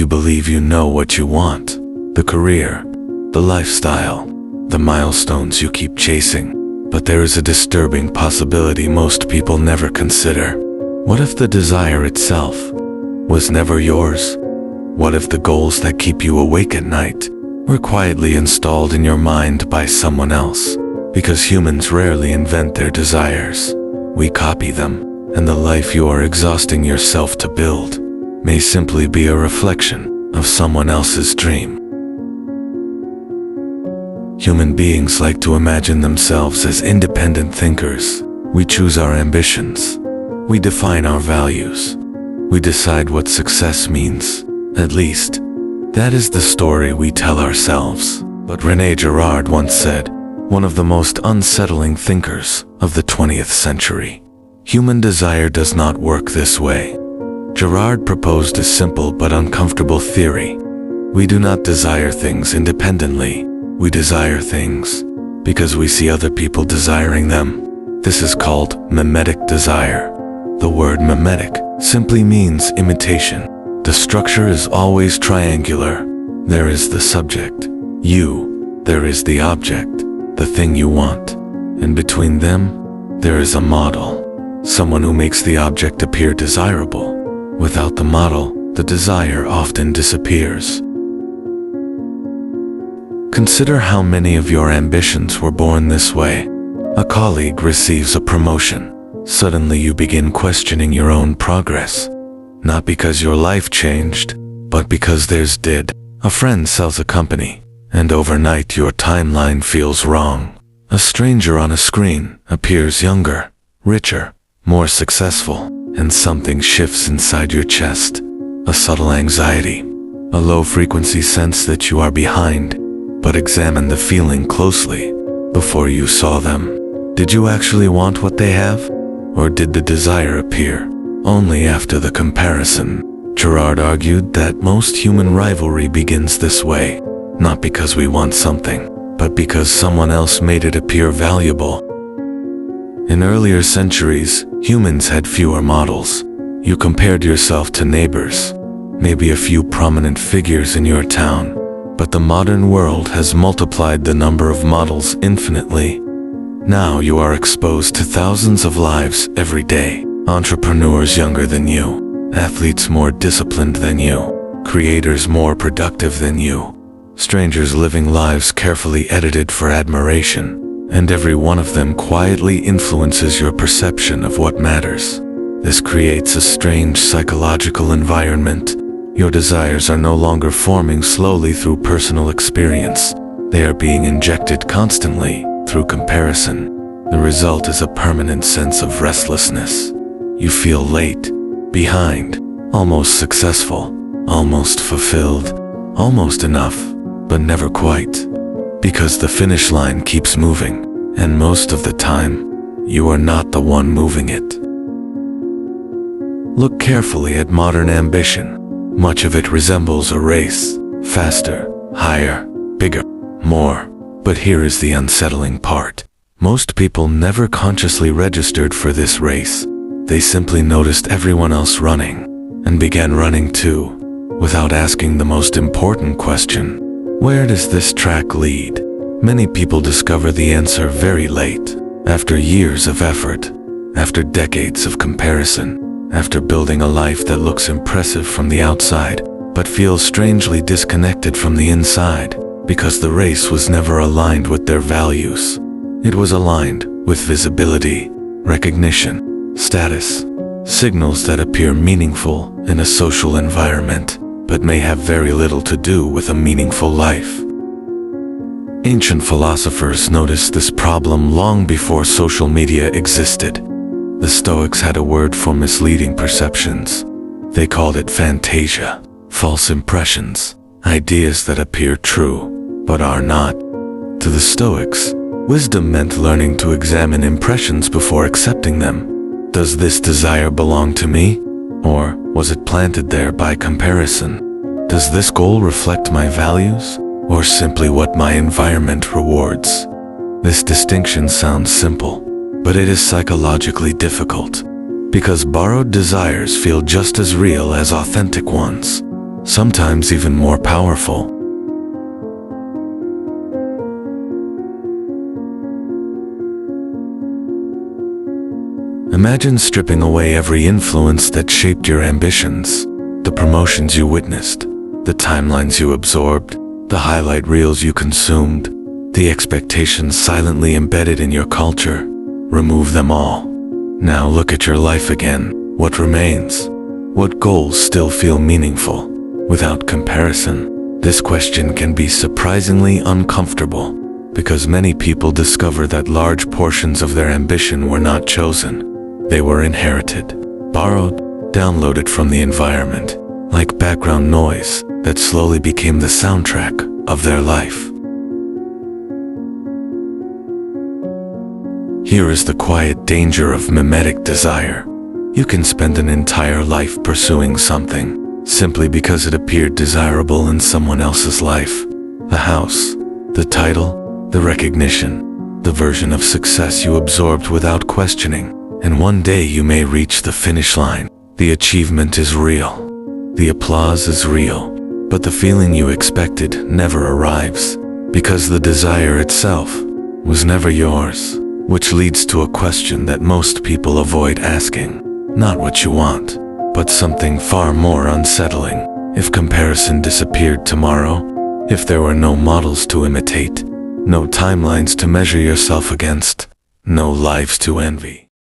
You believe you know what you want, the career, the lifestyle, the milestones you keep chasing. But there is a disturbing possibility most people never consider. What if the desire itself was never yours? What if the goals that keep you awake at night were quietly installed in your mind by someone else? Because humans rarely invent their desires. We copy them, and the life you are exhausting yourself to build may simply be a reflection of someone else's dream. Human beings like to imagine themselves as independent thinkers. We choose our ambitions. We define our values. We decide what success means. At least, that is the story we tell ourselves. But René Girard once said, one of the most unsettling thinkers of the 20th century, human desire does not work this way. Girard proposed a simple but uncomfortable theory. We do not desire things independently. We desire things because we see other people desiring them. This is called mimetic desire. The word mimetic simply means imitation. The structure is always triangular. There is the subject, you. There is the object, the thing you want. And between them, there is a model. Someone who makes the object appear desirable. Without the model, the desire often disappears. Consider how many of your ambitions were born this way. A colleague receives a promotion. Suddenly you begin questioning your own progress. Not because your life changed, but because theirs did. A friend sells a company, and overnight your timeline feels wrong. A stranger on a screen appears younger, richer, more successful, and something shifts inside your chest. A subtle anxiety, a low-frequency sense that you are behind. But examine the feeling closely before you saw them. Did you actually want what they have? Or did the desire appear only after the comparison? Girard argued that most human rivalry begins this way, not because we want something, but because someone else made it appear valuable. In earlier centuries, humans had fewer models. You compared yourself to neighbors, maybe a few prominent figures in your town. But the modern world has multiplied the number of models infinitely. Now you are exposed to thousands of lives every day. Entrepreneurs younger than you, athletes more disciplined than you, creators more productive than you, strangers living lives carefully edited for admiration, and every one of them quietly influences your perception of what matters. This creates a strange psychological environment. Your desires are no longer forming slowly through personal experience. They are being injected constantly through comparison. The result is a permanent sense of restlessness. You feel late, behind, almost successful, almost fulfilled, almost enough, but never quite. Because the finish line keeps moving, and most of the time, you are not the one moving it. Look carefully at modern ambition. Much of it resembles a race. Faster, higher, bigger, more. But here is the unsettling part. Most people never consciously registered for this race. They simply noticed everyone else running, and began running too, without asking the most important question: where does this track lead? Many people discover the answer very late, after years of effort, after decades of comparison. After building a life that looks impressive from the outside, but feels strangely disconnected from the inside, because the race was never aligned with their values. It was aligned with visibility, recognition, status, signals that appear meaningful in a social environment, but may have very little to do with a meaningful life. Ancient philosophers noticed this problem long before social media existed. The Stoics had a word for misleading perceptions. They called it phantasia, false impressions, ideas that appear true, but are not. To the Stoics, wisdom meant learning to examine impressions before accepting them. Does this desire belong to me? Or was it planted there by comparison? Does this goal reflect my values? Or simply what my environment rewards? This distinction sounds simple, but it is psychologically difficult, because borrowed desires feel just as real as authentic ones. sometimes even more powerful. Imagine stripping away every influence that shaped your ambitions, the promotions you witnessed, the timelines you absorbed, the highlight reels you consumed, the expectations silently embedded in your culture. Remove them all. Now look at your life again. What remains? What goals still feel meaningful? Without comparison, this question can be surprisingly uncomfortable, because many people discover that large portions of their ambition were not chosen. They were inherited, borrowed, downloaded from the environment, like background noise that slowly became the soundtrack of their life. Here is the quiet danger of mimetic desire. You can spend an entire life pursuing something, simply because it appeared desirable in someone else's life. The house, the title, the recognition, the version of success you absorbed without questioning. And one day you may reach the finish line. The achievement is real. The applause is real. But the feeling you expected never arrives, because the desire itself was never yours. Which leads to a question that most people avoid asking. Not what you want, but something far more unsettling. If comparison disappeared tomorrow, if there were no models to imitate, no timelines to measure yourself against, no lives to envy.